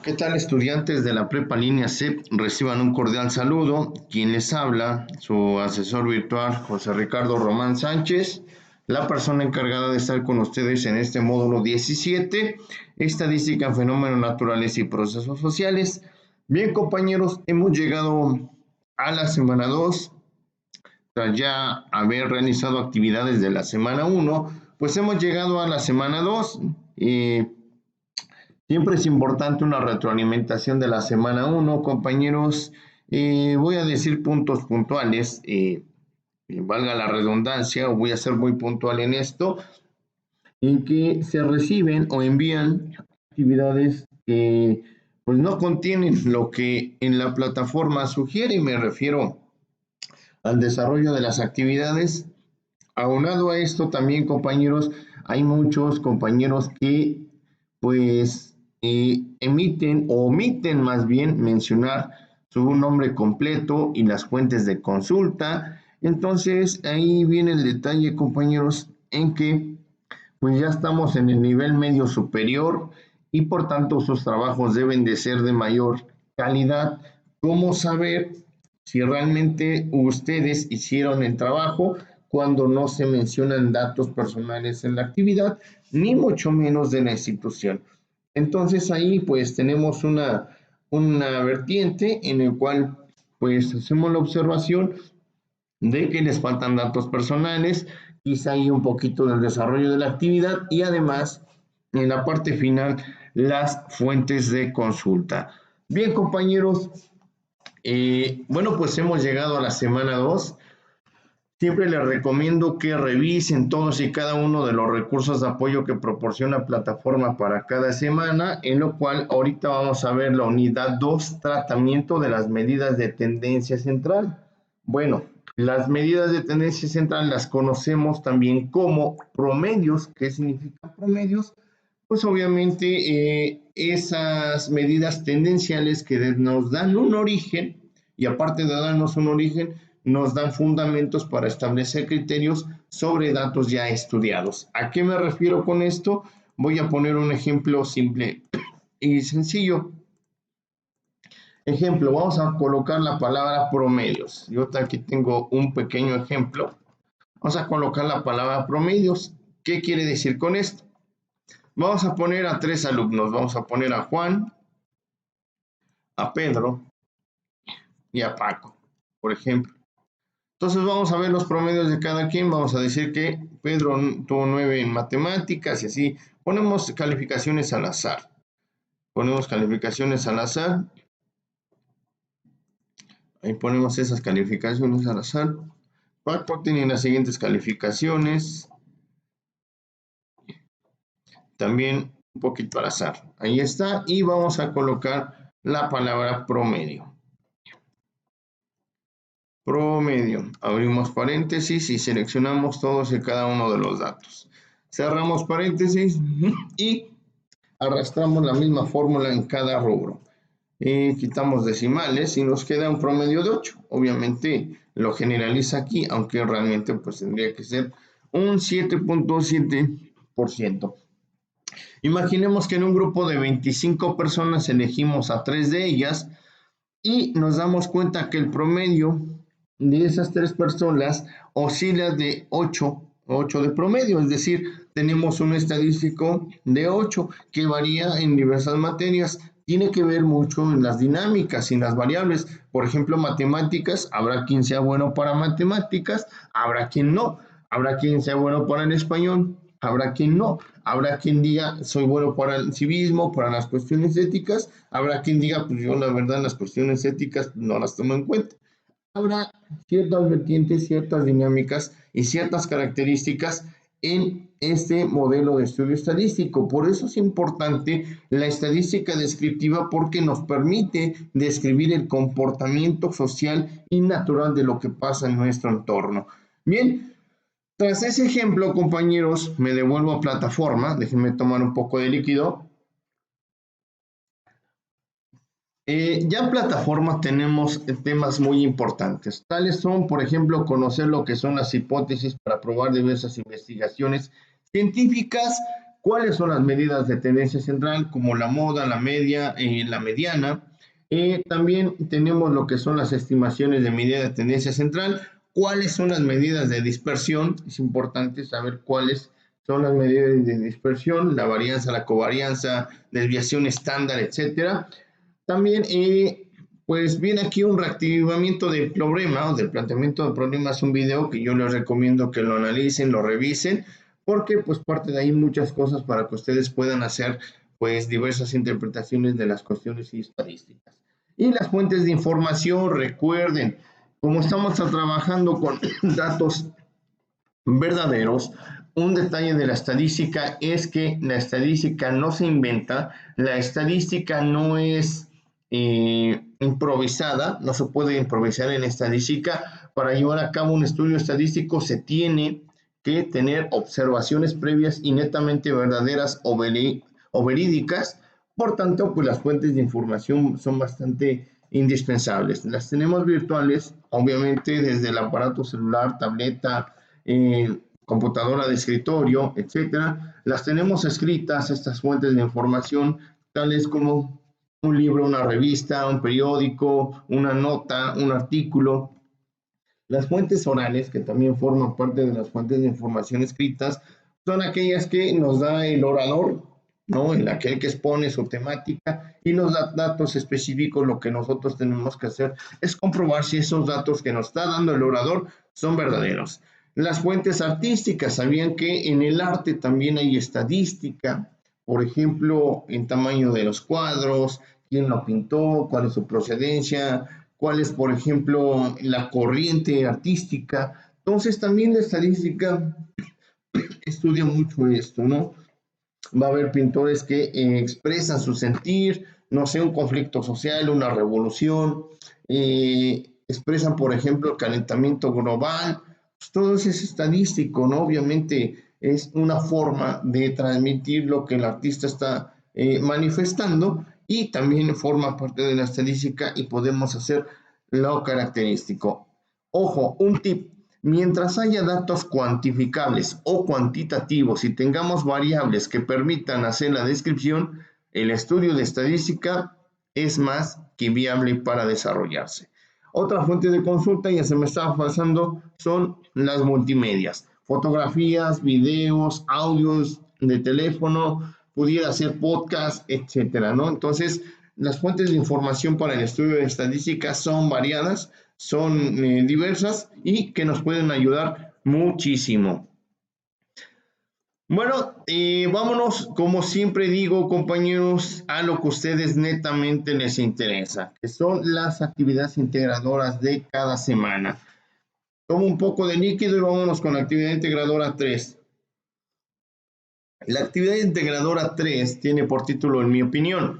¿Qué tal, estudiantes de la prepa línea C? Reciban un cordial saludo. Quien les habla, su asesor virtual, José Ricardo Román Sánchez, la persona encargada de estar con ustedes en este módulo 17, Estadística en Fenómenos Naturales y Procesos Sociales. Bien, compañeros, hemos llegado a la semana 2. Tras ya haber realizado actividades de la semana 1, pues hemos llegado a la semana 2. Siempre es importante una retroalimentación de la semana 1, compañeros. Voy a decir puntos puntuales, valga la redundancia, voy a ser muy puntual en esto, en que se reciben o envían actividades que pues no contienen lo que en la plataforma sugiere, y me refiero al desarrollo de las actividades. Aunado a esto también, compañeros, hay muchos compañeros que pues emiten o omiten más bien mencionar su nombre completo y las fuentes de consulta. Entonces ahí viene el detalle, compañeros, en que pues ya estamos en el nivel medio superior y por tanto sus trabajos deben de ser de mayor calidad. ¿Cómo saber si realmente ustedes hicieron el trabajo cuando no se mencionan datos personales en la actividad, ni mucho menos de la institución? Entonces ahí pues tenemos una vertiente en el cual pues hacemos la observación de que les faltan datos personales, quizá hay un poquito del desarrollo de la actividad y además en la parte final las fuentes de consulta. Bien, compañeros, bueno, pues hemos llegado a la semana 2. Siempre les recomiendo que revisen todos y cada uno de los recursos de apoyo que proporciona la plataforma para cada semana, en lo cual ahorita vamos a ver la unidad 2, tratamiento de las medidas de tendencia central. Bueno, las medidas de tendencia central las conocemos también como promedios. ¿Qué significan promedios? Pues obviamente esas medidas tendenciales que nos dan un origen, y aparte de darnos un origen, nos dan fundamentos para establecer criterios sobre datos ya estudiados. ¿A qué me refiero con esto? Voy a poner un ejemplo simple y sencillo. Ejemplo, vamos a colocar la palabra promedios. Yo aquí tengo un pequeño ejemplo. Vamos a colocar la palabra promedios. ¿Qué quiere decir con esto? Vamos a poner a 3 alumnos. Vamos a poner a Juan, a Pedro y a Paco, por ejemplo. Entonces vamos a ver los promedios de cada quien. Vamos a decir que Pedro tuvo 9 en matemáticas y así. Ponemos calificaciones al azar. Ponemos calificaciones al azar. Ahí ponemos esas calificaciones al azar. Paco tiene las siguientes calificaciones. También un poquito al azar. Ahí está. Y vamos a colocar la palabra promedio. Promedio. Abrimos paréntesis y seleccionamos todos y cada uno de los datos. Cerramos paréntesis y arrastramos la misma fórmula en cada rubro. Quitamos decimales y nos queda un promedio de 8. Obviamente lo generaliza aquí, aunque realmente pues tendría que ser un 7.7%. Imaginemos que en un grupo de 25 personas elegimos a 3 de ellas y nos damos cuenta que el promedio de esas 3 personas oscila de 8 de promedio, es decir, tenemos un estadístico de 8 que varía en diversas materias. Tiene que ver mucho en las dinámicas y en las variables. Por ejemplo, matemáticas, habrá quien sea bueno para matemáticas, habrá quien no, habrá quien sea bueno para el español, habrá quien no, habrá quien diga soy bueno para el civismo, para las cuestiones éticas, habrá quien diga pues yo la verdad las cuestiones éticas no las tomo en cuenta. Habrá ciertas vertientes, ciertas dinámicas y ciertas características en este modelo de estudio estadístico. Por eso es importante la estadística descriptiva, porque nos permite describir el comportamiento social y natural de lo que pasa en nuestro entorno. Bien, tras ese ejemplo, compañeros, me devuelvo a plataforma. Déjenme tomar un poco de líquido. Ya en plataforma tenemos temas muy importantes. Tales son, por ejemplo, conocer lo que son las hipótesis para probar diversas investigaciones científicas, cuáles son las medidas de tendencia central, como la moda, la media, la mediana. También tenemos lo que son las estimaciones de medida de tendencia central, cuáles son las medidas de dispersión. Es importante saber cuáles son las medidas de dispersión, la varianza, la covarianza, desviación estándar, etcétera. También, pues viene aquí un reactivamiento del problema o del planteamiento de problemas, un video que yo les recomiendo que lo analicen, lo revisen, porque pues parte de ahí muchas cosas para que ustedes puedan hacer pues diversas interpretaciones de las cuestiones y estadísticas. Y las fuentes de información, recuerden, como estamos trabajando con datos verdaderos, un detalle de la estadística es que la estadística no se inventa, la estadística no es improvisada, no se puede improvisar en estadística. Para llevar a cabo un estudio estadístico se tiene que tener observaciones previas y netamente verdaderas o verídicas. Por tanto, pues las fuentes de información son bastante indispensables. Las tenemos virtuales, obviamente, desde el aparato celular, tableta, computadora de escritorio, etcétera. Las tenemos escritas, estas fuentes de información, tales como un libro, una revista, un periódico, una nota, un artículo. Las fuentes orales, que también forman parte de las fuentes de información escritas, son aquellas que nos da el orador, ¿no? En aquel que expone su temática y nos da datos específicos. Lo que nosotros tenemos que hacer es comprobar si esos datos que nos está dando el orador son verdaderos. Las fuentes artísticas, ¿sabían que en el arte también hay estadística? Por ejemplo, en tamaño de los cuadros, quién lo pintó, cuál es su procedencia, cuál es, por ejemplo, la corriente artística. Entonces, también la estadística estudia mucho esto, ¿no? Va a haber pintores que expresan su sentir, no sé, un conflicto social, una revolución, expresan, por ejemplo, el calentamiento global. Pues todo eso es estadístico, ¿no? Obviamente es una forma de transmitir lo que el artista está manifestando y también forma parte de la estadística y podemos hacer lo característico. Ojo, un tip. Mientras haya datos cuantificables o cuantitativos y tengamos variables que permitan hacer la descripción, el estudio de estadística es más que viable para desarrollarse. Otra fuente de consulta, ya se me estaba pasando, son las multimedias. Fotografías, videos, audios de teléfono, pudiera ser podcast, etcétera, ¿no? Entonces, las fuentes de información para el estudio de estadística son variadas, son diversas y que nos pueden ayudar muchísimo. Bueno, vámonos, como siempre digo, compañeros, a lo que a ustedes netamente les interesa, que son las actividades integradoras de cada semana. Tomo un poco de líquido y vámonos con la actividad integradora 3. La actividad integradora 3 tiene por título, en mi opinión,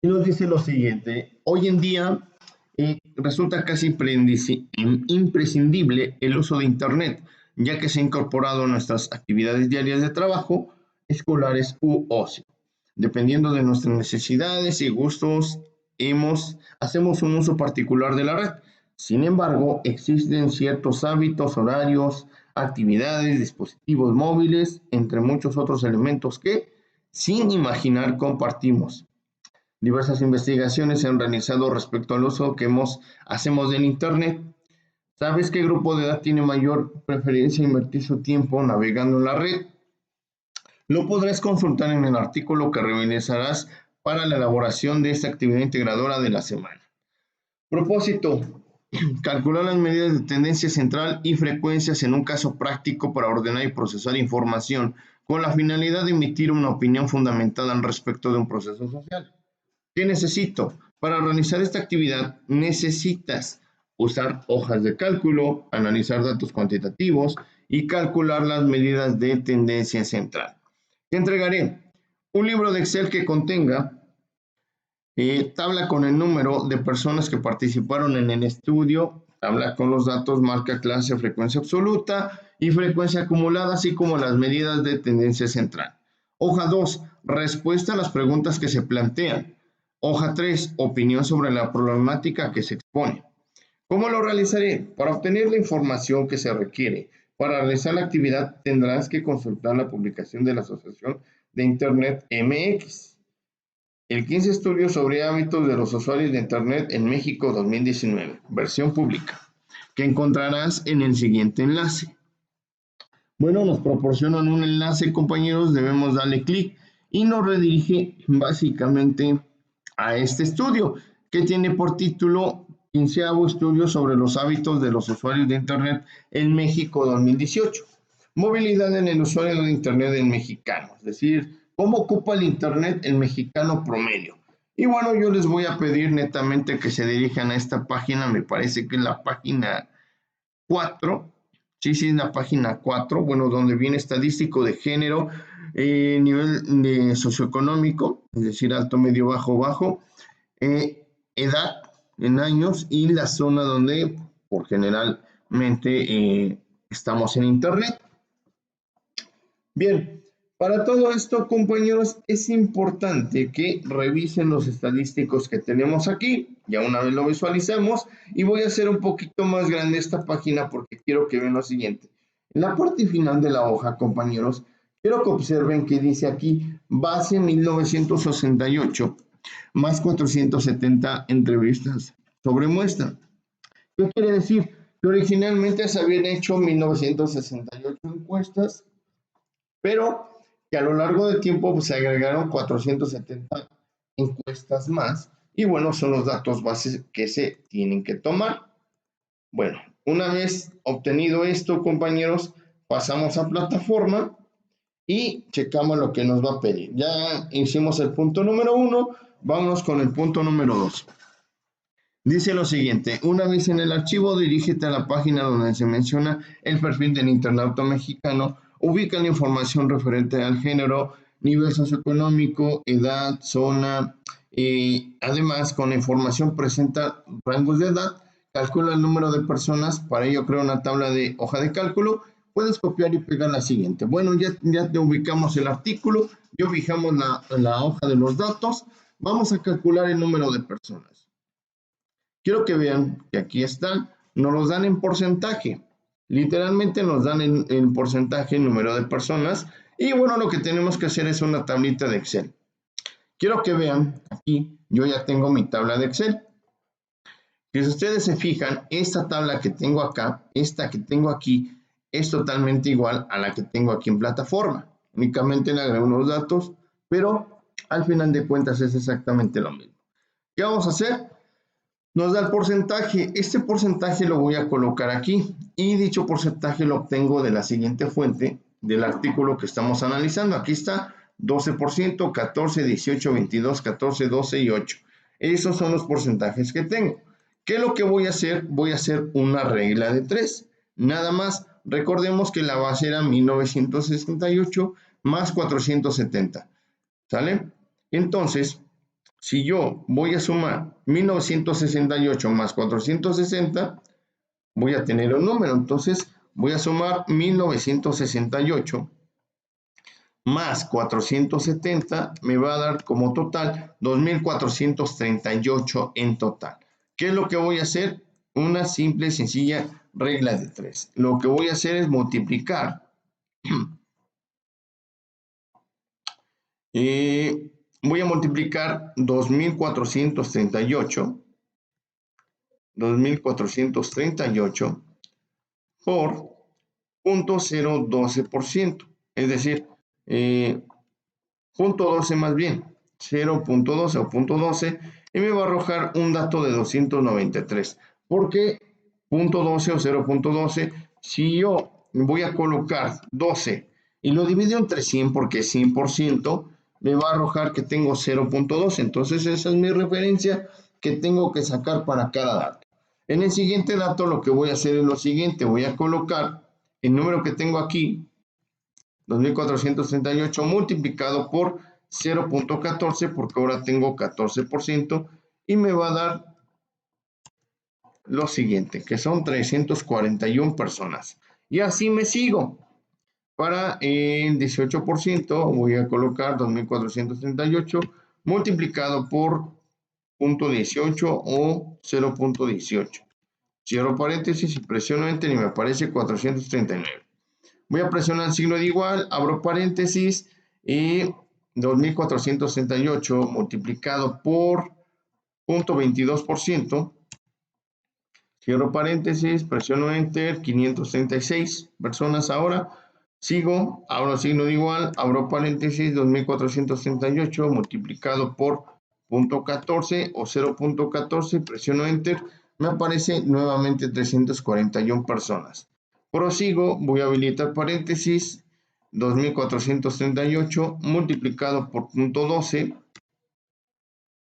y nos dice lo siguiente: hoy en día resulta casi imprescindible el uso de Internet, ya que se ha incorporado a nuestras actividades diarias de trabajo, escolares u ocio. Dependiendo de nuestras necesidades y gustos, hacemos un uso particular de la red. Sin embargo, existen ciertos hábitos, horarios, actividades, dispositivos móviles, entre muchos otros elementos que, sin imaginar, compartimos. Diversas investigaciones se han realizado respecto al uso que hacemos del Internet. ¿Sabes qué grupo de edad tiene mayor preferencia a invertir su tiempo navegando en la red? Lo podrás consultar en el artículo que revisarás para la elaboración de esta actividad integradora de la semana. Propósito: calcular las medidas de tendencia central y frecuencias en un caso práctico para ordenar y procesar información con la finalidad de emitir una opinión fundamentada al respecto de un proceso social. ¿Qué necesito? Para realizar esta actividad necesitas usar hojas de cálculo, analizar datos cuantitativos y calcular las medidas de tendencia central. Te entregaré un libro de Excel que contenga tabla con el número de personas que participaron en el estudio, tabla con los datos, marca, clase, frecuencia absoluta y frecuencia acumulada, así como las medidas de tendencia central. Hoja 2, respuesta a las preguntas que se plantean. Hoja 3, opinión sobre la problemática que se expone. ¿Cómo lo realizaré? Para obtener la información que se requiere, Para realizar la actividad tendrás que consultar la publicación de la Asociación de Internet MX. El 15 estudio sobre hábitos de los usuarios de Internet en México 2019, versión pública, que encontrarás en el siguiente enlace. Bueno, nos proporcionan un enlace, compañeros, debemos darle clic y nos redirige básicamente a este estudio, que tiene por título 15º estudio sobre los hábitos de los usuarios de Internet en México 2018. Movilidad en el usuario de Internet en mexicano, es decir, cómo ocupa el Internet el mexicano promedio. Y bueno, yo les voy a pedir netamente que se dirijan a esta página, me parece que es la página 4. Sí, es la página 4, bueno, donde viene estadístico de género, nivel de socioeconómico, es decir, alto, medio, bajo, bajo, edad en años y la zona donde por generalmente estamos en Internet. Bien, para todo esto, compañeros, es importante que revisen los estadísticos que tenemos aquí. Ya una vez lo visualizamos y voy a hacer un poquito más grande esta página porque quiero que vean lo siguiente. En la parte final de la hoja, compañeros, quiero que observen que dice aquí base 1968 más 470 entrevistas sobre muestra. ¿Qué quiere decir? Que originalmente se habían hecho 1968 encuestas, pero que a lo largo del tiempo pues, se agregaron 470 encuestas más y bueno, son los datos bases que se tienen que tomar. Bueno, una vez obtenido esto, compañeros, pasamos a plataforma y checamos lo que nos va a pedir. Ya hicimos el punto número 1, vámonos con el punto número 2. Dice lo siguiente, una vez en el archivo, dirígete a la página donde se menciona el perfil del internauta mexicano, ubica la información referente al género, nivel socioeconómico, edad, zona, además con la información presenta rangos de edad, calcula el número de personas, para ello crea una tabla de hoja de cálculo, puedes copiar y pegar la siguiente. Bueno, ya te ubicamos el artículo, ya ubicamos la hoja de los datos, vamos a calcular el número de personas. Quiero que vean que aquí están, nos los dan en porcentaje. Literalmente nos dan en porcentaje el número de personas. Y bueno, lo que tenemos que hacer es una tablita de Excel. Quiero que vean, aquí yo ya tengo mi tabla de Excel. Si ustedes se fijan, esta tabla que tengo acá, esta que tengo aquí, es totalmente igual a la que tengo aquí en plataforma. Únicamente le agrego unos datos, pero al final de cuentas es exactamente lo mismo. ¿Qué vamos a hacer? Nos da el porcentaje. Este porcentaje lo voy a colocar aquí y dicho porcentaje lo obtengo de la siguiente fuente del artículo que estamos analizando. Aquí está 12%, 14, 18, 22, 14, 12 y 8. Esos son los porcentajes que tengo. ¿Qué es lo que voy a hacer? Voy a hacer una regla de 3. Nada más, recordemos que la base era 1968 más 470. ¿Sale? Entonces, si yo voy a sumar 1968 más 460, voy a tener un número. Entonces voy a sumar 1968 más 470, me va a dar como total 2438 en total. ¿Qué es lo que voy a hacer? Una simple y sencilla regla de 3. Lo que voy a hacer es multiplicar voy a multiplicar 2438 por 0.012%, es decir, 0.12 más bien, 0.12 o 0.12, y me va a arrojar un dato de 293. ¿Por qué 0.12 o 0.12? Si yo voy a colocar 12 y lo divido entre 100 porque es 100%, me va a arrojar que tengo 0.12. Entonces esa es mi referencia que tengo que sacar para cada dato. En el siguiente dato lo que voy a hacer es lo siguiente, voy a colocar el número que tengo aquí, 2438 multiplicado por 0.14 porque ahora tengo 14% y me va a dar lo siguiente, que son 341 personas. Y así me sigo. Para el 18% voy a colocar 2438 multiplicado por 0.18 o 0.18. Cierro paréntesis y presiono Enter y me aparece 439. Voy a presionar el signo de igual, abro paréntesis y 2.468 multiplicado por 0.22%. Cierro paréntesis, presiono Enter, 536 personas ahora. Sigo, abro signo de igual, abro paréntesis, 2.438 multiplicado por 0.14 o 0.14, presiono Enter, me aparece nuevamente 341 personas. Prosigo, voy a habilitar paréntesis, 2.438 multiplicado por 0.12,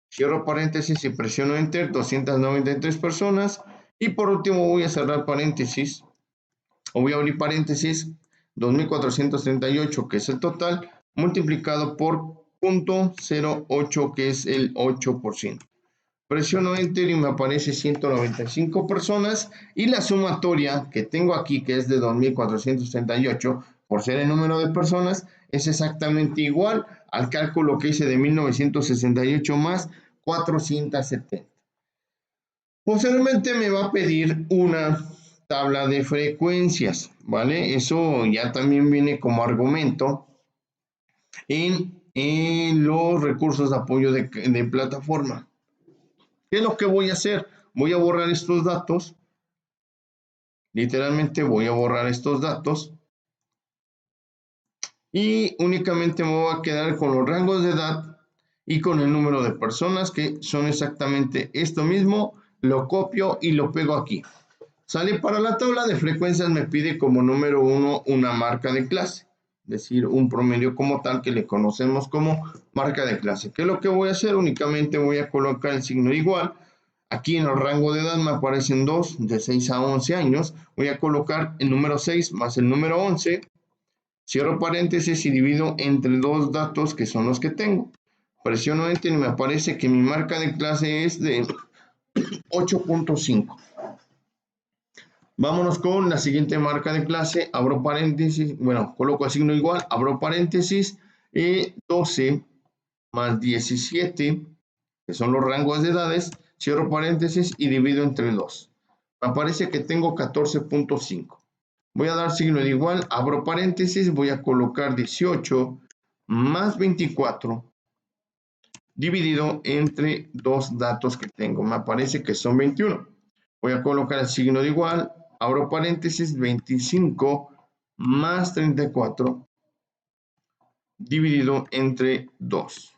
cierro paréntesis y presiono Enter, 293 personas. Y por último voy a cerrar paréntesis, o voy a abrir paréntesis, 2.438, que es el total, multiplicado por 0.08, que es el 8%. Presiono Enter y me aparece 195 personas. Y la sumatoria que tengo aquí, que es de 2.438, por ser el número de personas, es exactamente igual al cálculo que hice de 1968 más 470. Posteriormente me va a pedir una tabla de frecuencias, ¿vale? Eso ya también viene como argumento en los recursos de apoyo de plataforma. ¿Qué es lo que voy a hacer? Voy a borrar estos datos. Literalmente voy a borrar estos datos. Y únicamente me voy a quedar con los rangos de edad y con el número de personas, que son exactamente esto mismo. Lo copio y lo pego aquí. Sale. Para la tabla de frecuencias me pide como número 1 una marca de clase, es decir, un promedio como tal que le conocemos como marca de clase. ¿Qué es lo que voy a hacer? Únicamente voy a colocar el signo de igual. Aquí en el rango de edad me aparecen 2, de 6 a 11 años. Voy a colocar el número 6 más el número 11. Cierro paréntesis y divido entre dos datos que son los que tengo. Presiono Enter y me aparece que mi marca de clase es de 8.5. Vámonos con la siguiente marca de clase, abro paréntesis, bueno, coloco el signo igual, abro paréntesis, 12 más 17, que son los rangos de edades, cierro paréntesis y divido entre 2. Me aparece que tengo 14.5. Voy a dar signo de igual, abro paréntesis, voy a colocar 18 más 24, dividido entre dos datos que tengo. Me aparece que son 21. Voy a colocar el signo de igual, abro paréntesis, 25 más 34, dividido entre 2.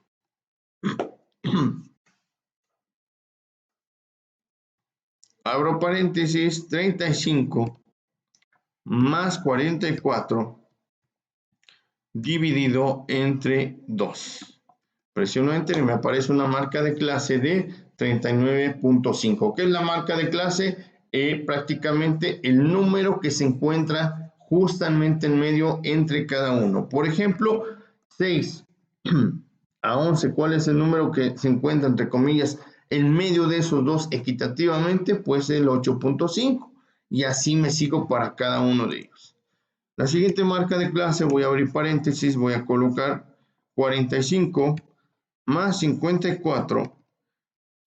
Abro paréntesis, 35 más 44, dividido entre 2. Presiono Enter y me aparece una marca de clase de 39.5. ¿Qué es la marca de clase? Prácticamente el número que se encuentra justamente en medio entre cada uno. Por ejemplo, 6 a 11, ¿cuál es el número que se encuentra entre comillas en medio de esos dos equitativamente? Pues el 8.5. Y así me sigo para cada uno de ellos. La siguiente marca de clase, voy a abrir paréntesis, voy a colocar 45 más 54,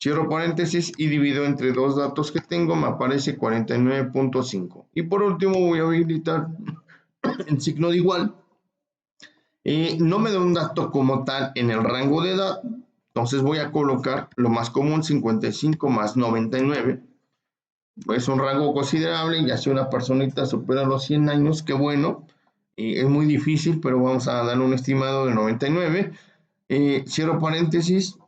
cierro paréntesis y divido entre dos datos que tengo, me aparece 49.5. Y por último voy a habilitar el signo de igual. No me da un dato como tal en el rango de edad, entonces voy a colocar lo más común, 55 más 99. Es un rango considerable, ya si una personita supera los 100 años, qué bueno. Es muy difícil, pero vamos a darle un estimado de 99. Cierro paréntesis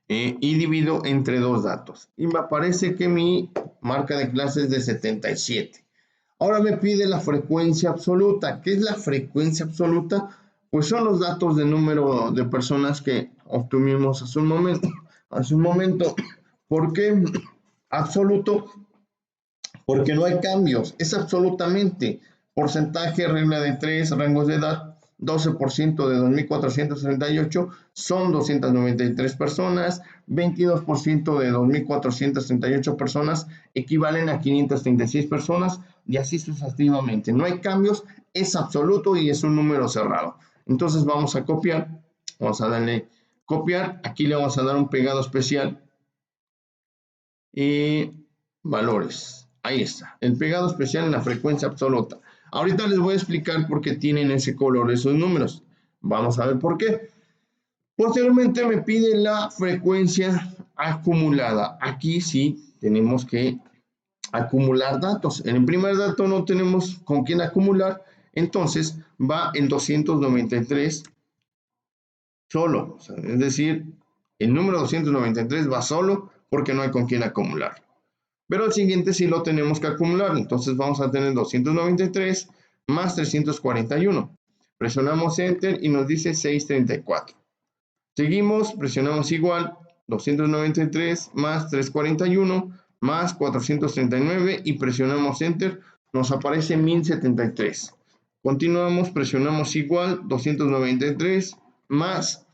y divido entre dos datos. Y me aparece que mi marca de clase es de 77. Ahora me pide la frecuencia absoluta. ¿Qué es la frecuencia absoluta? Pues son los datos de número de personas que obtuvimos hace un momento. ¿Por qué absoluto? Porque no hay cambios. Es absolutamente porcentaje, regla de 3, rangos de edad. 12% de 2.438 son 293 personas, 22% de 2.438 personas equivalen a 536 personas y así sucesivamente. No hay cambios, es absoluto y es un número cerrado. Entonces vamos a copiar, vamos a darle copiar, aquí le vamos a dar un pegado especial y valores. Ahí está, el pegado especial en la frecuencia absoluta. Ahorita les voy a explicar por qué tienen ese color esos números. Vamos a ver por qué. Posteriormente me pide la frecuencia acumulada. Aquí sí tenemos que acumular datos. En el primer dato no tenemos con quién acumular, entonces va en 293 solo. O sea, es decir, el número 293 va solo porque no hay con quién acumular. Pero el siguiente sí lo tenemos que acumular, entonces vamos a tener 293 más 341. Presionamos Enter y nos dice 634. Seguimos, presionamos igual, 293 más 341 más 439 y presionamos Enter, nos aparece 1073. Continuamos, presionamos igual, 293 más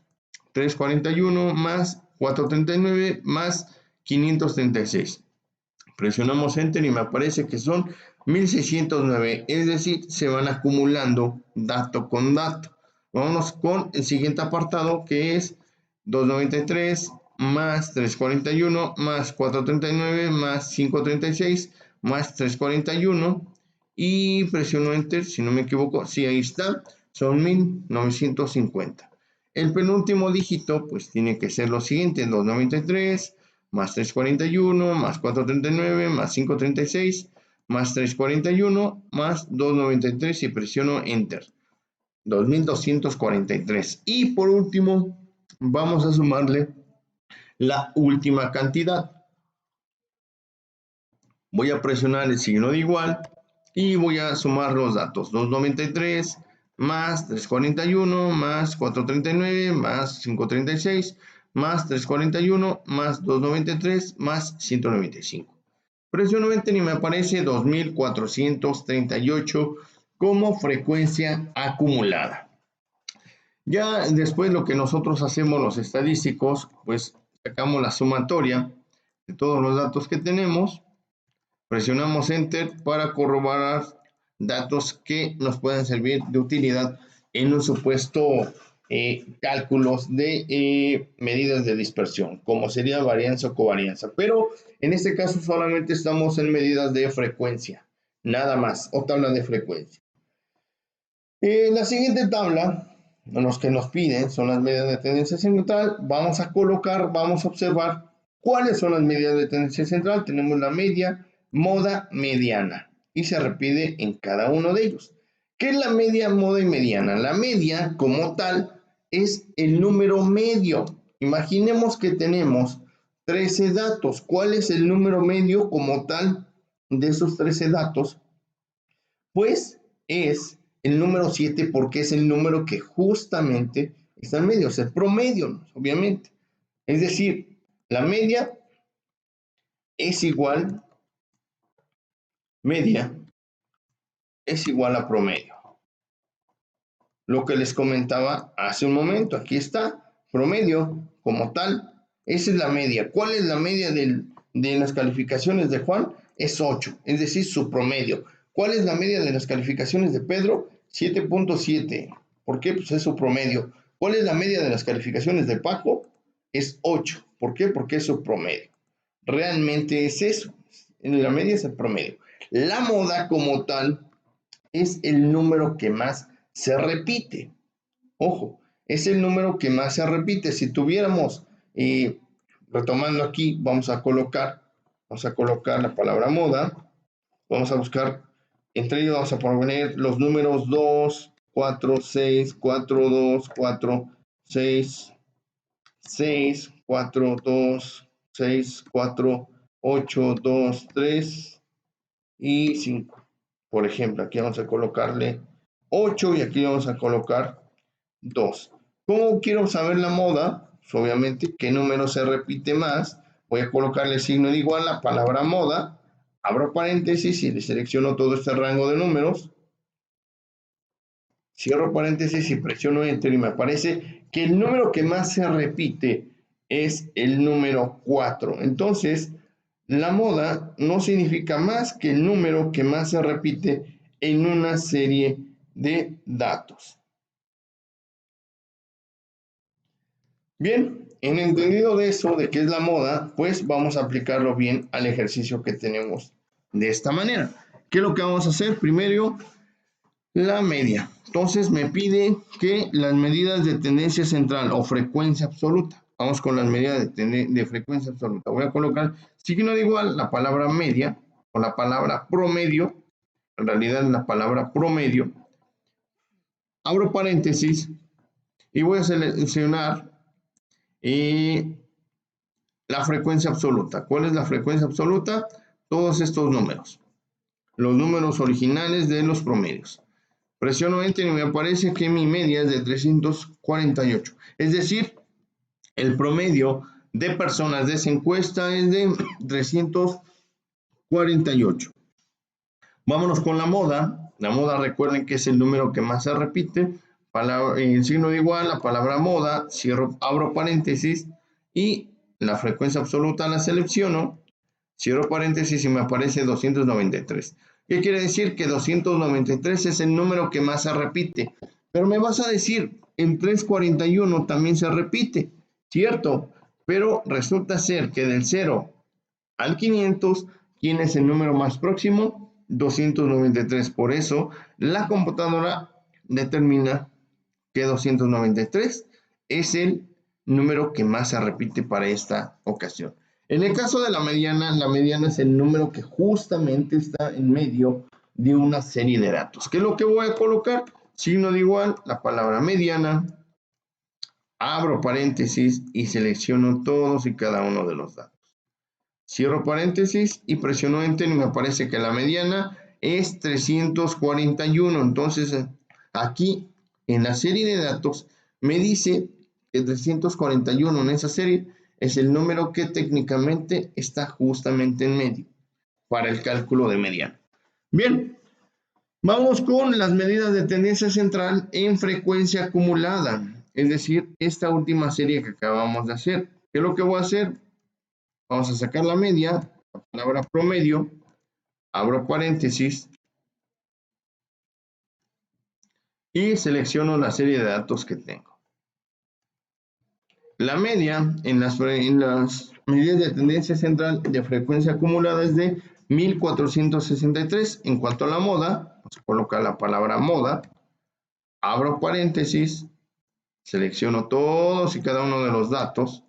341 más 439 más 536. Presionamos Enter y me aparece que son 1609, es decir, se van acumulando dato con dato. Vámonos con el siguiente apartado que es 293 más 341 más 439 más 536 más 341 y presiono Enter, si no me equivoco, sí, ahí está, son 1950. El penúltimo dígito pues tiene que ser lo siguiente, 293 más 341 más 439 más 536 más 341 más 293 y presiono Enter. 2243. Y por último, vamos a sumarle la última cantidad. Voy a presionar el signo de igual y voy a sumar los datos. 293 más 341 más 439 más 536 más 341 más 293 más 195. Presiono Enter y me aparece 2438 como frecuencia acumulada. Ya después lo que nosotros hacemos los estadísticos, pues sacamos la sumatoria de todos los datos que tenemos, presionamos Enter para corroborar datos que nos puedan servir de utilidad en un supuesto cálculos de medidas de dispersión, como sería varianza o covarianza. Pero en este caso solamente estamos en medidas de frecuencia, nada más, o tabla de frecuencia. La siguiente tabla, los que nos piden son las medidas de tendencia central. Vamos a colocar, vamos a observar cuáles son las medidas de tendencia central. Tenemos la media, moda, mediana y se repite en cada uno de ellos. ¿Qué es la media, moda y mediana? La media como tal es el número medio. Imaginemos que tenemos 13 datos. ¿Cuál es el número medio como tal de esos 13 datos? Pues es el número 7 porque es el número que justamente está en medio, es el promedio, ¿no? Obviamente. Es decir, la media es igual, media es igual a promedio. Lo que les comentaba hace un momento, aquí está, promedio como tal, esa es la media. ¿Cuál es la media de las calificaciones de Juan? Es 8, es decir, su promedio. ¿Cuál es la media de las calificaciones de Pedro? 7.7. ¿Por qué? Pues es su promedio. ¿Cuál es la media de las calificaciones de Paco? Es 8. ¿Por qué? Porque es su promedio. Realmente es eso. En la media es el promedio. La moda como tal es el número que más se repite. Ojo, es el número que más se repite. Si tuviéramos, retomando aquí, vamos a colocar la palabra moda. Vamos a buscar, entre ellos vamos a poner los números 2, 4, 6, 4, 2, 4, 6, 6, 4, 2, 6, 4, 8, 2, 3 y 5. Por ejemplo, aquí vamos a colocarle 8 y aquí vamos a colocar 2. ¿Cómo quiero saber la moda? Pues obviamente, ¿qué número se repite más? Voy a colocarle el signo de igual a la palabra moda. Abro paréntesis y le selecciono todo este rango de números. Cierro paréntesis y presiono Enter y me aparece que el número que más se repite es el número 4. Entonces, la moda no significa más que el número que más se repite en una serie de datos. Bien, en entendido de eso, de qué es la moda, pues vamos a aplicarlo bien al ejercicio que tenemos de esta manera. ¿Qué es lo que vamos a hacer? Primero, la media. Entonces me pide que las medidas de tendencia central o frecuencia absoluta. Vamos con las medidas de frecuencia absoluta. Voy a colocar signo de igual, la palabra media o la palabra promedio. En realidad la palabra promedio. Abro paréntesis y voy a seleccionar la frecuencia absoluta. ¿Cuál es la frecuencia absoluta? Todos estos números. Los números originales de los promedios. Presiono Enter y me aparece que mi media es de 348. Es decir, el promedio de personas de esa encuesta es de 348. Vámonos con la moda. La moda, recuerden que es el número que más se repite. El signo de igual, la palabra moda, abro paréntesis y la frecuencia absoluta la selecciono. Cierro paréntesis y me aparece 293. ¿Qué quiere decir? Que 293 es el número que más se repite. Pero me vas a decir, en 341 también se repite, ¿cierto? Pero resulta ser que del 0 al 500, ¿quién es el número más próximo? 293. Por eso, la computadora determina que 293 es el número que más se repite para esta ocasión. En el caso de la mediana es el número que justamente está en medio de una serie de datos. ¿Qué es lo que voy a colocar? Signo de igual, la palabra mediana, abro paréntesis y selecciono todos y cada uno de los datos. Cierro paréntesis y presiono Enter y me aparece que la mediana es 341. Entonces, aquí en la serie de datos me dice que 341 en esa serie es el número que técnicamente está justamente en medio para el cálculo de mediana. Bien, vamos con las medidas de tendencia central en frecuencia acumulada, es decir, esta última serie que acabamos de hacer. ¿Qué es lo que voy a hacer? Vamos a sacar la media, la palabra promedio, abro paréntesis y selecciono la serie de datos que tengo. La media en las medidas de tendencia central de frecuencia acumulada es de 1463. En cuanto a la moda, vamos a colocar la palabra moda, abro paréntesis, selecciono todos y cada uno de los datos,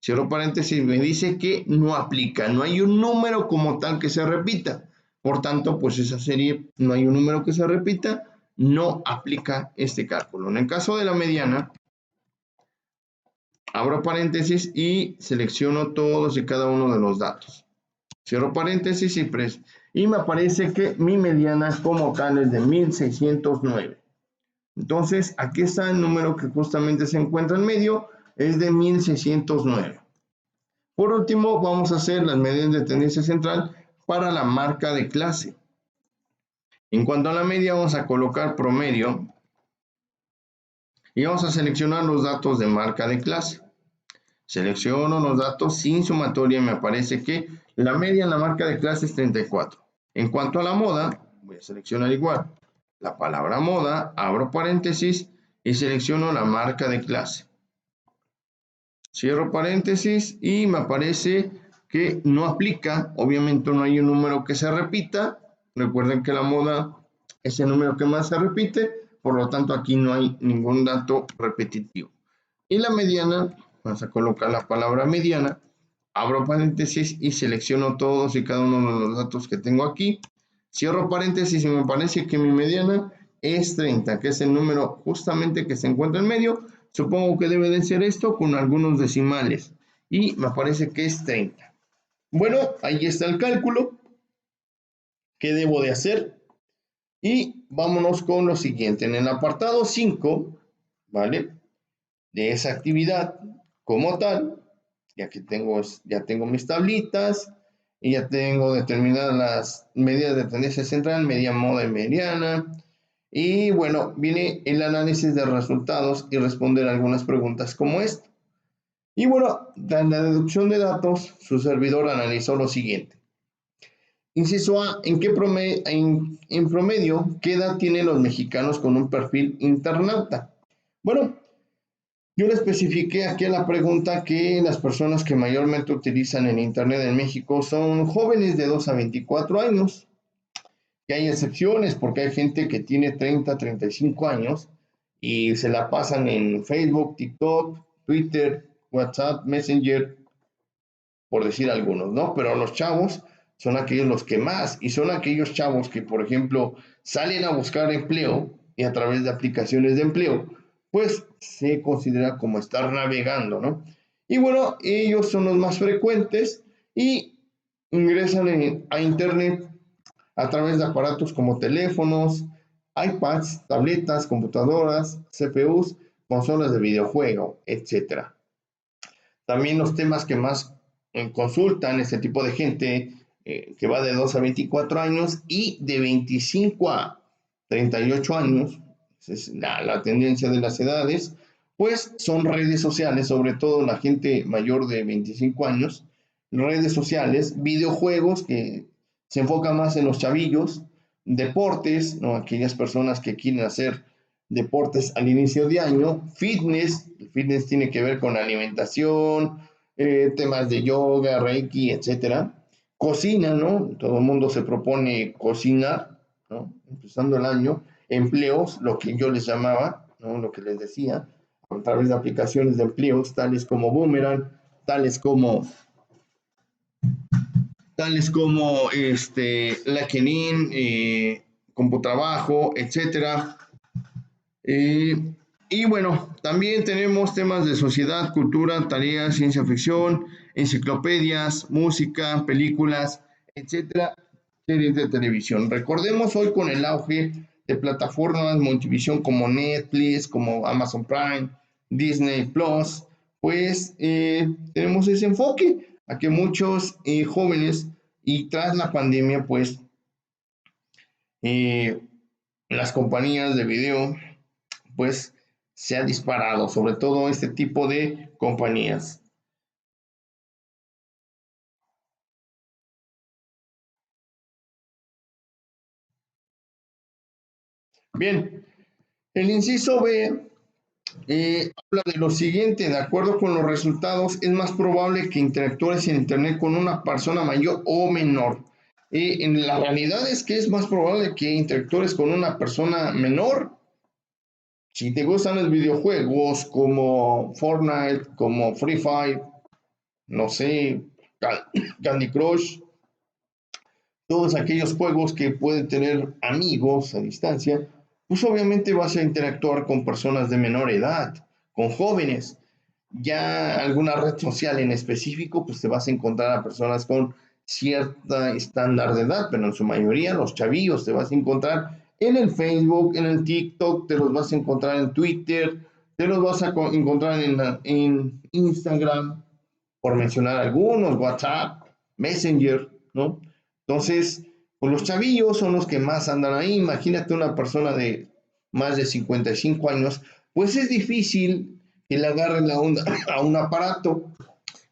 cierro paréntesis, me dice que no aplica, no hay un número como tal que se repita. Por tanto, pues esa serie no hay un número que se repita, no aplica este cálculo. En el caso de la mediana, abro paréntesis y selecciono todos y cada uno de los datos. Cierro paréntesis y me aparece que mi mediana como tal es de 1609. Entonces, aquí está el número que justamente se encuentra en medio, es de 1609. Por último, vamos a hacer las medidas de tendencia central para la marca de clase. En cuanto a la media, vamos a colocar promedio y vamos a seleccionar los datos de marca de clase. Selecciono los datos sin sumatoria y me aparece que la media en la marca de clase es 34. En cuanto a la moda, voy a seleccionar igual la palabra moda, abro paréntesis y selecciono la marca de clase. Cierro paréntesis y me aparece que no aplica, obviamente no hay un número que se repita. Recuerden que la moda es el número que más se repite, por lo tanto aquí no hay ningún dato repetitivo. Y la mediana, vamos a colocar la palabra mediana, abro paréntesis y selecciono todos y cada uno de los datos que tengo aquí. Cierro paréntesis y me parece que mi mediana es 30, que es el número justamente que se encuentra en medio. Supongo que debe de ser esto con algunos decimales y me parece que es 30. Bueno, ahí está el cálculo. ¿Qué debo de hacer? Y vámonos con lo siguiente. En el apartado 5, ¿vale? De esa actividad como tal, ya tengo mis tablitas y ya tengo determinadas las medidas de tendencia central, media, moda y mediana. Y bueno, viene el análisis de resultados y responder algunas preguntas como esta. Y bueno, en la deducción de datos, su servidor analizó lo siguiente. Inciso A, en promedio, ¿qué edad tienen los mexicanos con un perfil internauta? Bueno, yo le especifiqué aquí en la pregunta que las personas que mayormente utilizan el Internet en México son jóvenes de 2 a 24 años. que hay excepciones, porque hay gente que tiene 30, 35 años y se la pasan en Facebook, TikTok, Twitter, WhatsApp, Messenger, por decir algunos, ¿no? Pero los chavos son aquellos los que más, y son aquellos chavos que, por ejemplo, salen a buscar empleo y a través de aplicaciones de empleo, pues se considera como estar navegando, ¿no? Y bueno, ellos son los más frecuentes y ingresan a Internet a través de aparatos como teléfonos, iPads, tabletas, computadoras, CPUs, consolas de videojuego, etcétera. También los temas que más consultan este tipo de gente, que va de 2 a 24 años y de 25 a 38 años, es la tendencia de las edades, pues son redes sociales, sobre todo la gente mayor de 25 años, redes sociales, videojuegos que se enfocan más en los chavillos, deportes, ¿no? Aquellas personas que quieren hacer deportes al inicio de año, fitness, el fitness tiene que ver con alimentación, temas de yoga, reiki, etcétera. Cocina, ¿no? Todo el mundo se propone cocinar, ¿no? Empezando el año, empleos, lo que yo les llamaba, ¿no? Lo que les decía, a través de aplicaciones de empleos, tales como Boomerang, tales como LinkedIn, Computrabajo, etcétera. Y bueno, también tenemos temas de sociedad, cultura, tareas, ciencia ficción, enciclopedias, música, películas, etcétera, series de televisión. Recordemos hoy con el auge de plataformas multivisión como Netflix, como Amazon Prime, Disney Plus, pues tenemos ese enfoque a que muchos jóvenes y tras la pandemia, pues eh, las compañías de video pues se ha disparado, sobre todo este tipo de compañías. Bien, el inciso B habla de lo siguiente: de acuerdo con los resultados, es más probable que interactúes en Internet con una persona mayor o menor. En la realidad es que es más probable que interactúes con una persona menor. Si te gustan los videojuegos como Fortnite, como Free Fire, no sé, Candy Crush, todos aquellos juegos que pueden tener amigos a distancia, pues obviamente vas a interactuar con personas de menor edad, con jóvenes. Ya alguna red social en específico, pues te vas a encontrar a personas con cierta estándar de edad, pero en su mayoría los chavillos te vas a encontrar en el Facebook, en el TikTok, te los vas a encontrar en Twitter, te los vas a encontrar en Instagram, por mencionar algunos, WhatsApp, Messenger, ¿no? Entonces, pues los chavillos son los que más andan ahí. Imagínate una persona de más de 55 años, pues es difícil que le agarre la onda a un aparato.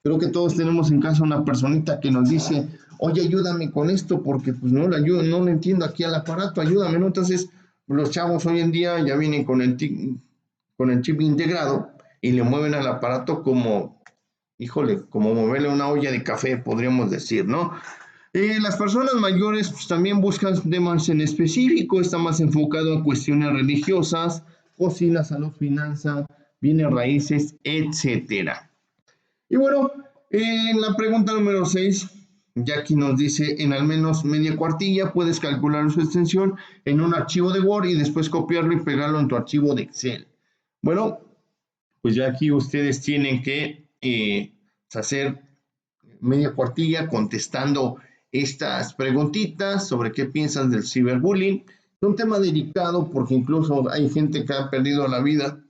Creo que todos tenemos en casa una personita que nos dice, oye, ayúdame con esto, porque pues no le ayudo, no le entiendo aquí al aparato, ayúdame, ¿no? Entonces, los chavos hoy en día ya vienen con el chip integrado y le mueven al aparato como, híjole, como moverle una olla de café, podríamos decir, ¿no? Las personas mayores pues, también buscan temas en específico, está más enfocado a cuestiones religiosas, cocina, salud, finanzas, bienes raíces, etcétera. Y bueno, en la pregunta número 6, Jackie nos dice, en al menos media cuartilla puedes calcular su extensión en un archivo de Word y después copiarlo y pegarlo en tu archivo de Excel. Bueno, pues ya aquí ustedes tienen que hacer media cuartilla contestando estas preguntitas sobre qué piensan del ciberbullying. Es un tema delicado porque incluso hay gente que ha perdido la vida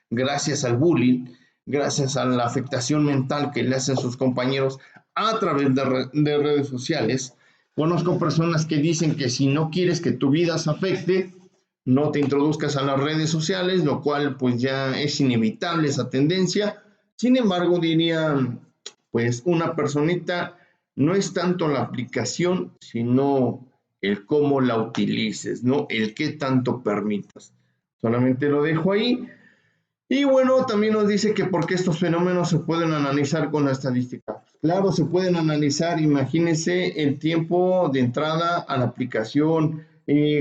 gracias al bullying, gracias a la afectación mental que le hacen sus compañeros a través de redes sociales. Conozco personas que dicen que si no quieres que tu vida se afecte, no te introduzcas a las redes sociales, lo cual pues ya es inevitable esa tendencia. Sin embargo, diría, pues una personita no es tanto la aplicación, sino el cómo la utilices, ¿no? El qué tanto permitas. Solamente lo dejo ahí. Y bueno, también nos dice que por qué estos fenómenos se pueden analizar con la estadística. Claro, se pueden analizar, imagínense el tiempo de entrada a la aplicación,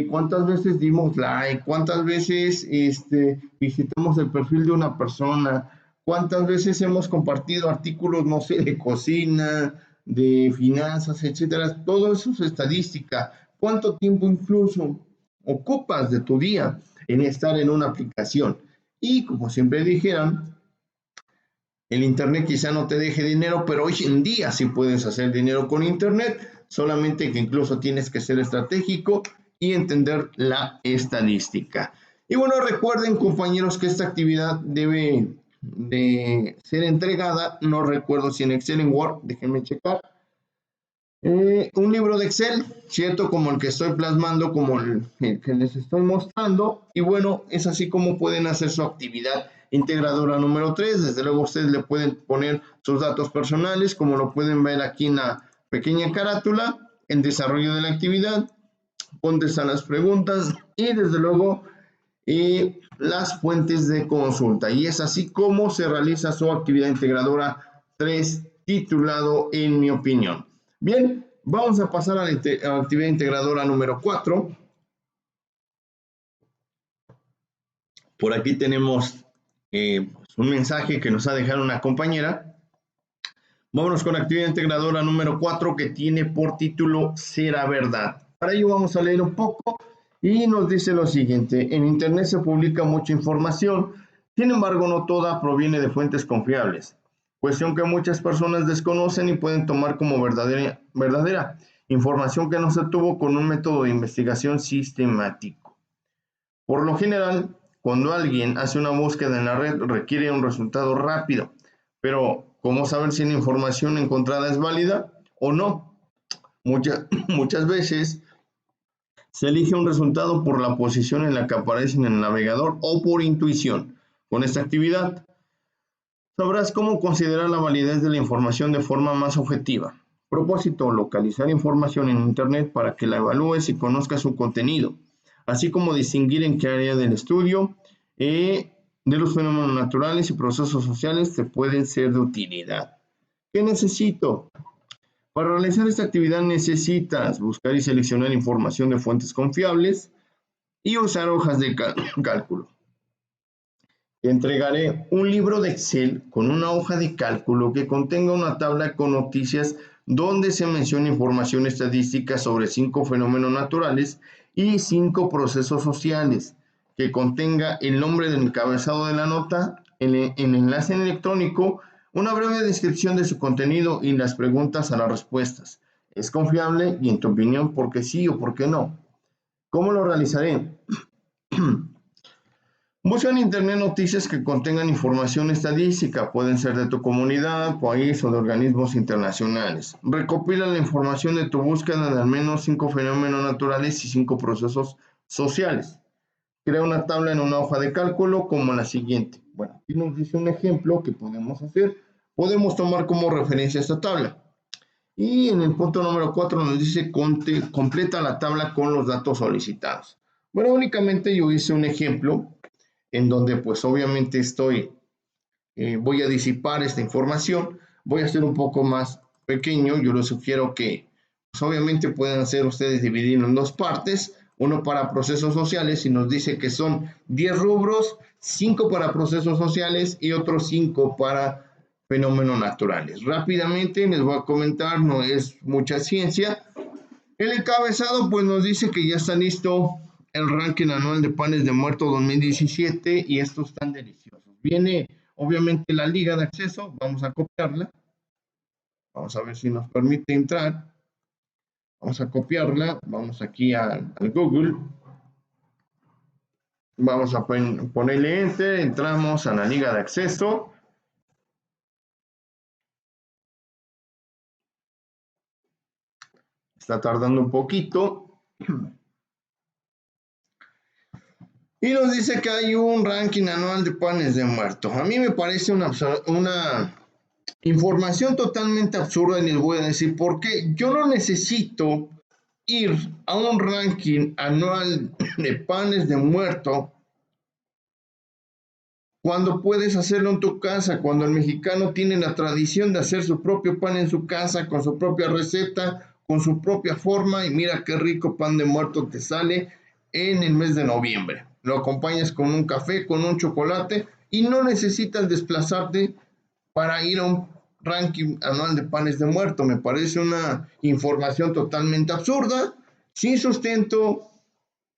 cuántas veces dimos like, cuántas veces visitamos el perfil de una persona, cuántas veces hemos compartido artículos, no sé, de cocina, de finanzas, etcétera. Todo eso es estadística. ¿Cuánto tiempo incluso ocupas de tu día en estar en una aplicación? Y como siempre dijeron, el Internet quizá no te deje dinero, pero hoy en día sí puedes hacer dinero con Internet, solamente que incluso tienes que ser estratégico y entender la estadística. Y bueno, recuerden compañeros que esta actividad debe de ser entregada, no recuerdo si en Excel o en Word, déjenme checar. Un libro de Excel, ¿cierto? Como el que estoy plasmando, como el que les estoy mostrando. Y bueno, es así como pueden hacer su actividad integradora número 3. Desde luego ustedes le pueden poner sus datos personales, como lo pueden ver aquí en la pequeña carátula, el desarrollo de la actividad, contestar las preguntas y desde luego las fuentes de consulta. Y es así como se realiza su actividad integradora 3, titulado En mi opinión. Bien, vamos a pasar a la actividad integradora número 4. Por aquí tenemos un mensaje que nos ha dejado una compañera. Vámonos con la actividad integradora número 4 que tiene por título ¿Será verdad? Para ello vamos a leer un poco y nos dice lo siguiente. En Internet se publica mucha información, sin embargo no toda proviene de fuentes confiables, cuestión que muchas personas desconocen y pueden tomar como verdadera información que no se obtuvo con un método de investigación sistemático. Por lo general, cuando alguien hace una búsqueda en la red requiere un resultado rápido, pero ¿cómo saber si la información encontrada es válida o no? Muchas veces se elige un resultado por la posición en la que aparece en el navegador o por intuición. Con esta actividad sabrás cómo considerar la validez de la información de forma más objetiva. Propósito: localizar información en Internet para que la evalúes y conozcas su contenido, así como distinguir en qué área del estudio de los fenómenos naturales y procesos sociales te pueden ser de utilidad. ¿Qué necesito? Para realizar esta actividad necesitas buscar y seleccionar información de fuentes confiables y usar hojas de cálculo. Te entregaré un libro de Excel con una hoja de cálculo que contenga una tabla con noticias donde se menciona información estadística sobre 5 fenómenos naturales y 5 procesos sociales, que contenga el nombre del encabezado de la nota, el enlace electrónico, una breve descripción de su contenido y las preguntas a las respuestas. ¿Es confiable? Y en tu opinión, ¿por qué sí o por qué no? ¿Cómo lo realizaré? Busca en Internet noticias que contengan información estadística, pueden ser de tu comunidad, país o de organismos internacionales. Recopila la información de tu búsqueda de al menos 5 fenómenos naturales y 5 procesos sociales. Crea una tabla en una hoja de cálculo como la siguiente. Bueno, aquí nos dice un ejemplo que podemos hacer. Podemos tomar como referencia esta tabla. Y en el punto número 4 nos dice completa la tabla con los datos solicitados. Bueno, únicamente yo hice un ejemplo en donde pues obviamente voy a disipar esta información, voy a hacer un poco más pequeño. Yo les sugiero que pues obviamente puedan hacer ustedes dividirlo en dos partes, uno para procesos sociales y nos dice que son 10 rubros, 5 para procesos sociales y otros 5 para fenómenos naturales. Rápidamente les voy a comentar, no es mucha ciencia. El encabezado pues nos dice que ya está listo el ranking anual de panes de muerto 2017 y estos están deliciosos. Viene obviamente la liga de acceso, vamos a copiarla, vamos a ver si nos permite entrar, vamos a copiarla, vamos aquí al Google, vamos a ponerle enter, entramos a la liga de acceso. Está tardando un poquito. Y nos dice que hay un ranking anual de panes de muerto. A mí me parece una información totalmente absurda y les voy a decir por qué. Yo no necesito ir a un ranking anual de panes de muerto cuando puedes hacerlo en tu casa, cuando el mexicano tiene la tradición de hacer su propio pan en su casa, con su propia receta, con su propia forma, y mira qué rico pan de muerto te sale en el mes de noviembre. Lo acompañas con un café, con un chocolate, y no necesitas desplazarte para ir a un ranking anual de panes de muerto. Me parece una información totalmente absurda, sin sustento,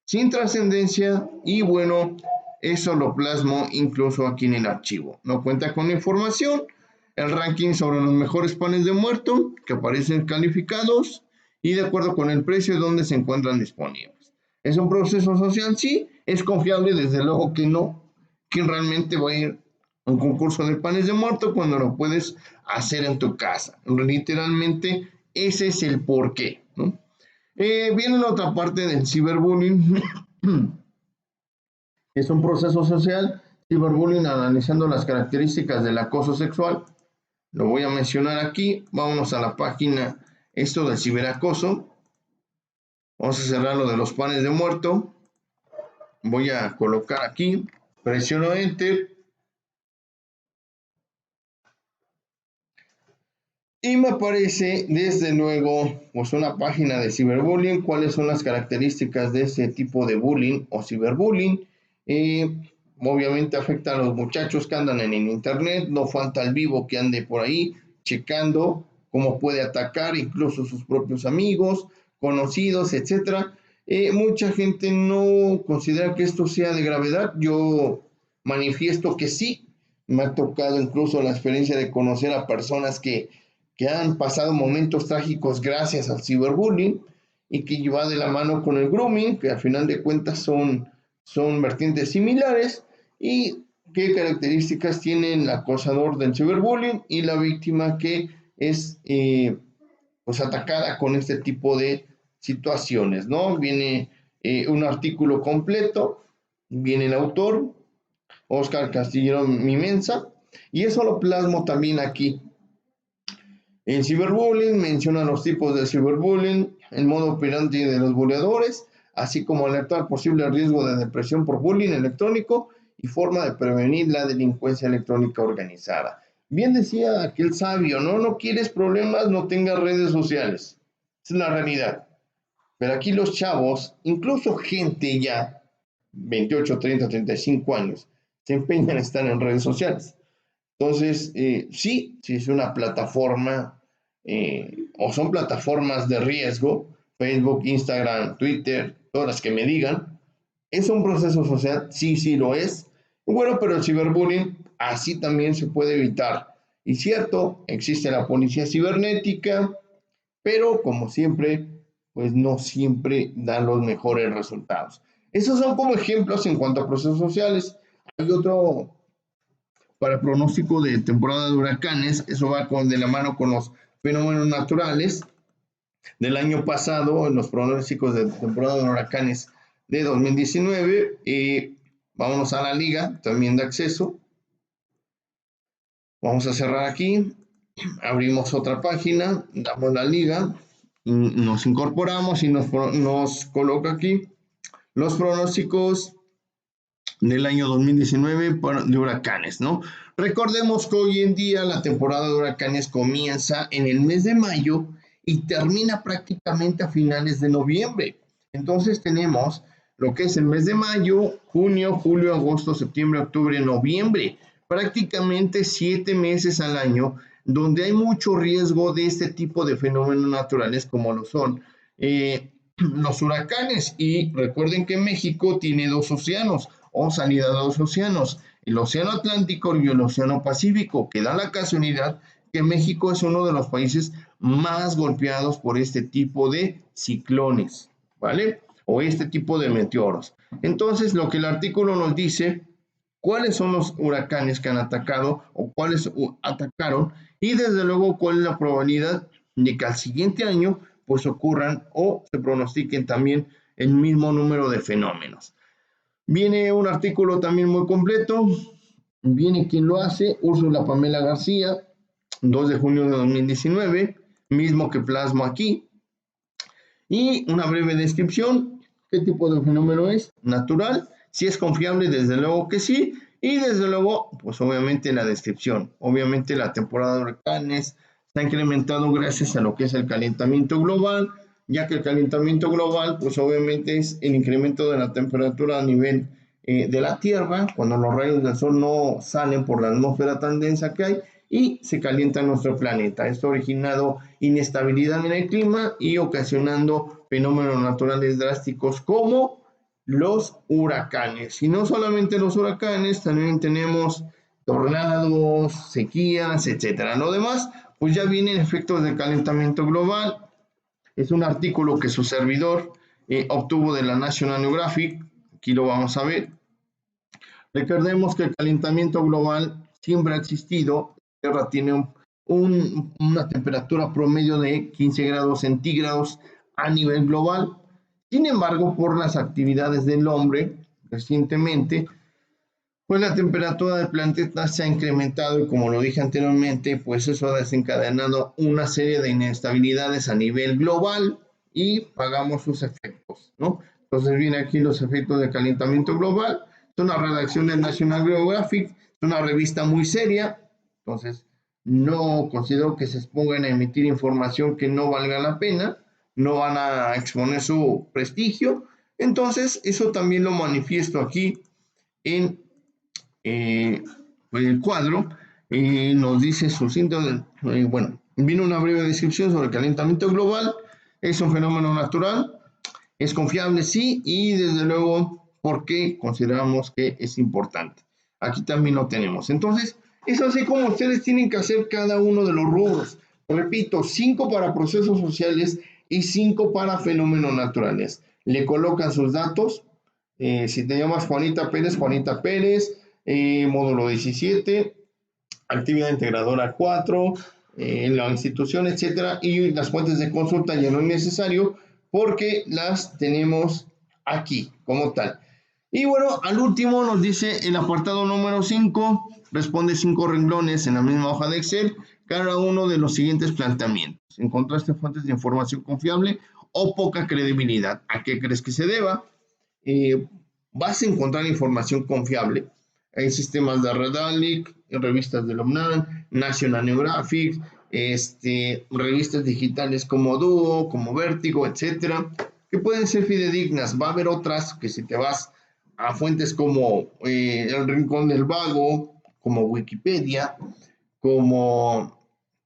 sin trascendencia, y bueno, eso lo plasmo incluso aquí en el archivo. No cuenta con información, el ranking sobre los mejores panes de muerto que aparecen calificados y de acuerdo con el precio de donde se encuentran disponibles. ¿Es un proceso social? Sí. ¿Es confiable? Desde luego que no. ¿Quién realmente va a ir a un concurso de panes de muerto cuando lo puedes hacer en tu casa? Literalmente ese es el porqué, ¿no? Viene la otra parte del ciberbullying. Es un proceso social. Ciberbullying, analizando las características del acoso sexual. Lo voy a mencionar aquí. Vámonos a la página, esto del ciberacoso. Vamos a cerrar lo de los panes de muerto. Voy a colocar aquí. Presiono Enter. Y me aparece desde luego pues una página de ciberbullying, cuáles son las características de este tipo de bullying o ciberbullying. Obviamente afecta a los muchachos que andan en el internet, no falta el vivo que ande por ahí checando cómo puede atacar incluso sus propios amigos, conocidos, etcétera. Mucha gente no considera que esto sea de gravedad. Yo manifiesto que sí. Me ha tocado incluso la experiencia de conocer a personas que han pasado momentos trágicos gracias al ciberbullying y que va de la mano con el grooming, que al final de cuentas son vertientes similares. ¿Y qué características tiene el acosador del ciberbullying y la víctima que es pues atacada con este tipo de situaciones, ¿no? Viene un artículo completo, viene el autor, Oscar Castillero Mimensa, y eso lo plasmo también aquí. El ciberbullying menciona los tipos de ciberbullying, el modo operandi de los buleadores, así como alertar posible riesgo de depresión por bullying electrónico y forma de prevenir la delincuencia electrónica organizada. Bien decía aquel sabio, ¿no? No quieres problemas, no tengas redes sociales. Es la realidad. Pero aquí los chavos, incluso gente ya 28, 30, 35 años, se empeñan en estar en redes sociales. Entonces, sí es una plataforma o son plataformas de riesgo, Facebook, Instagram, Twitter, todas las que me digan. ¿Es un proceso social? Sí lo es. Bueno, pero el ciberbullying así también se puede evitar. Y cierto, existe la policía cibernética, pero como siempre, pues no siempre dan los mejores resultados. Esos son como ejemplos en cuanto a procesos sociales. Hay otro para pronóstico de temporada de huracanes, eso va de la mano con los fenómenos naturales del año pasado, en los pronósticos de temporada de huracanes de 2019. Vámonos a la liga, también de acceso. Vamos a cerrar aquí, abrimos otra página, damos la liga, nos incorporamos y nos coloca aquí los pronósticos del año 2019 de huracanes, ¿no? Recordemos que hoy en día la temporada de huracanes comienza en el mes de mayo y termina prácticamente a finales de noviembre. Entonces tenemos lo que es el mes de mayo, junio, julio, agosto, septiembre, octubre, noviembre. Prácticamente 7 meses al año donde hay mucho riesgo de este tipo de fenómenos naturales como lo son los huracanes. Y recuerden que México tiene dos océanos o salida de dos océanos, el océano Atlántico y el océano Pacífico, que da la casualidad que México es uno de los países más golpeados por este tipo de ciclones, ¿vale? O este tipo de meteoros. Entonces, lo que el artículo nos dice, cuáles son los huracanes que han atacado o cuáles atacaron y desde luego cuál es la probabilidad de que al siguiente año pues ocurran o se pronostiquen también el mismo número de fenómenos. Viene un artículo también muy completo, viene quien lo hace, Úrsula Pamela García, 2 de junio de 2019, mismo que plasmo aquí, y una breve descripción, qué tipo de fenómeno es, natural, si es confiable, desde luego que sí, Y desde luego, pues obviamente la descripción. Obviamente la temporada de huracanes se ha incrementado gracias a lo que es el calentamiento global, ya que el calentamiento global, pues obviamente es el incremento de la temperatura a nivel de la Tierra, cuando los rayos del Sol no salen por la atmósfera tan densa que hay y se calienta nuestro planeta. Esto ha originado inestabilidad en el clima y ocasionando fenómenos naturales drásticos como los huracanes. Y no solamente los huracanes, también tenemos tornados, sequías, etcétera. Lo demás, pues ya vienen efectos de calentamiento global. Es un artículo que su servidor obtuvo de la National Geographic. Aquí lo vamos a ver. Recordemos que el calentamiento global siempre ha existido. La Tierra tiene una temperatura promedio de 15 grados centígrados a nivel global. Sin embargo, por las actividades del hombre recientemente, pues la temperatura del planeta se ha incrementado y como lo dije anteriormente, pues eso ha desencadenado una serie de inestabilidades a nivel global y pagamos sus efectos, ¿no? Entonces viene aquí los efectos de calentamiento global. Es una redacción del National Geographic, es una revista muy seria, entonces no considero que se expongan a emitir información que no valga la pena, no van a exponer su prestigio, entonces eso también lo manifiesto aquí en eh, el cuadro. Nos dice sus síntomas, bueno, viene una breve descripción sobre el calentamiento global, es un fenómeno natural, es confiable, sí, y desde luego, ¿por qué consideramos que es importante? Aquí también lo tenemos. Entonces, es así como ustedes tienen que hacer cada uno de los rubros. Repito, 5 para procesos sociales y 5 para fenómenos naturales. Le colocan sus datos. Si te llamas Juanita Pérez, módulo 17, actividad integradora 4, la institución, etcétera, y las fuentes de consulta ya no es necesario porque las tenemos aquí como tal. Y bueno, al último nos dice el apartado número 5, responde 5 renglones en la misma hoja de Excel, cada uno de los siguientes planteamientos. ¿Encontraste fuentes de información confiable o poca credibilidad? ¿A qué crees que se deba? Eh, Vas a encontrar información confiable. Hay sistemas de Redalyc, revistas de la UNAM, National Geographic, revistas digitales como Duo, como Vértigo, etcétera, que pueden ser fidedignas. Va a haber otras que si te vas a fuentes como El Rincón del Vago, como Wikipedia, como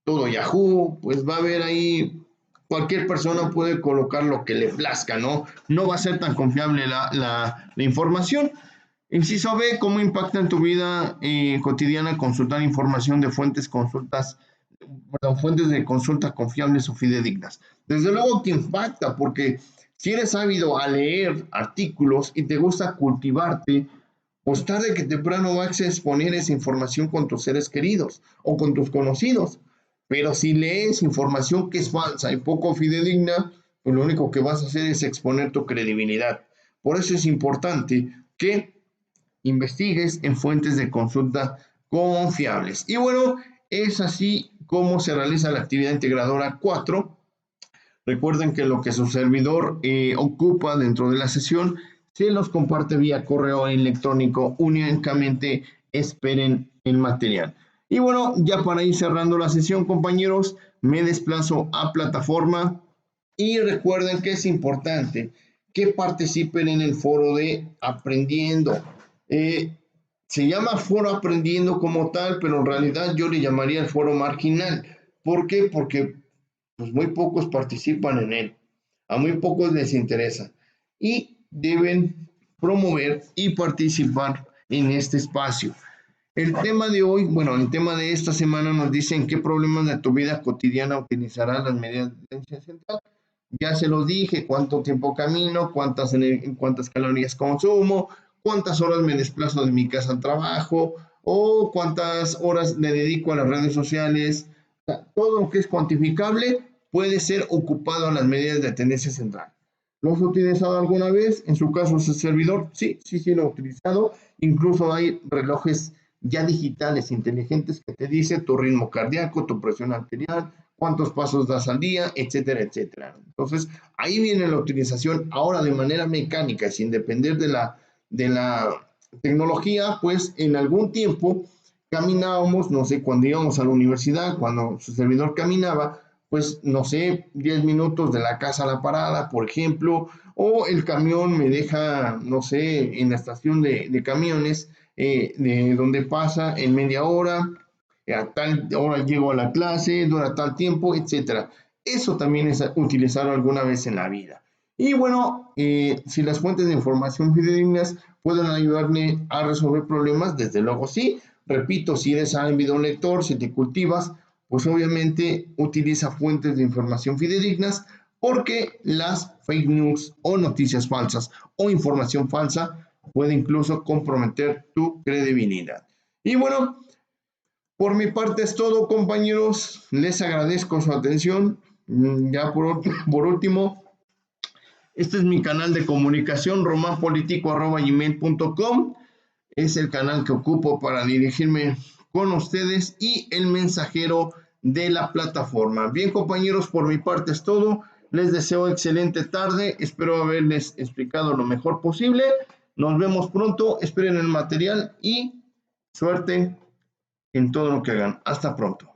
todo Yahoo, pues va a haber ahí, cualquier persona puede colocar lo que le plazca, ¿no? No va a ser tan confiable la información. Inciso B, ¿cómo impacta en tu vida cotidiana consultar información de fuentes de consulta confiables o fidedignas? Desde luego que impacta, porque si eres ávido a leer artículos y te gusta cultivarte, pues tarde que temprano vas a exponer esa información con tus seres queridos o con tus conocidos. Pero si lees información que es falsa y poco fidedigna, pues lo único que vas a hacer es exponer tu credibilidad. Por eso es importante que investigues en fuentes de consulta confiables. Y bueno, es así como se realiza la actividad integradora 4. Recuerden que lo que su servidor ocupa dentro de la sesión se los comparte vía correo electrónico. Únicamente esperen el material. Y bueno, ya para ir cerrando la sesión, compañeros, me desplazo a plataforma y recuerden que es importante que participen en el foro de Aprendiendo. Eh, Se llama foro Aprendiendo como tal, pero en realidad yo le llamaría el foro marginal. ¿Por qué? Porque pues muy pocos participan en él, a muy pocos les interesa y deben promover y participar en este espacio. El tema de hoy, bueno, el tema de esta semana nos dice en qué problemas de tu vida cotidiana utilizarás las medidas de atención central. Ya se los dije, cuánto tiempo camino, cuántas calorías consumo, cuántas horas me desplazo de mi casa al trabajo o cuántas horas le dedico a las redes sociales. O sea, todo lo que es cuantificable puede ser ocupado en las medidas de tendencia central. ¿Lo has utilizado alguna vez? En su caso, su servidor, sí, lo he utilizado. Incluso hay relojes ya digitales, inteligentes, que te dice tu ritmo cardíaco, tu presión arterial, cuántos pasos das al día, etcétera, etcétera. Entonces, ahí viene la utilización ahora de manera mecánica, sin depender de tecnología, pues en algún tiempo caminábamos, no sé, cuando íbamos a la universidad, cuando su servidor caminaba, pues no sé, 10 minutos de la casa a la parada, por ejemplo, o el camión me deja, no sé, en la estación de camiones, de donde pasa en media hora, a tal hora llego a la clase, dura tal tiempo, etcétera. Eso también es utilizarlo alguna vez en la vida. Y bueno, si las fuentes de información fidedignas pueden ayudarle a resolver problemas, desde luego sí. Repito, si eres ávido lector, si te cultivas, pues obviamente utiliza fuentes de información fidedignas porque las fake news o noticias falsas o información falsa puede incluso comprometer tu credibilidad. Y bueno, por mi parte es todo, compañeros. Les agradezco su atención. Ya por último, este es mi canal de comunicación, romanpolitico@gmail.com. Es el canal que ocupo para dirigirme con ustedes y el mensajero de la plataforma. Bien, compañeros, por mi parte es todo. Les deseo excelente tarde. Espero haberles explicado lo mejor posible. Nos vemos pronto. Esperen el material y suerte en todo lo que hagan. Hasta pronto.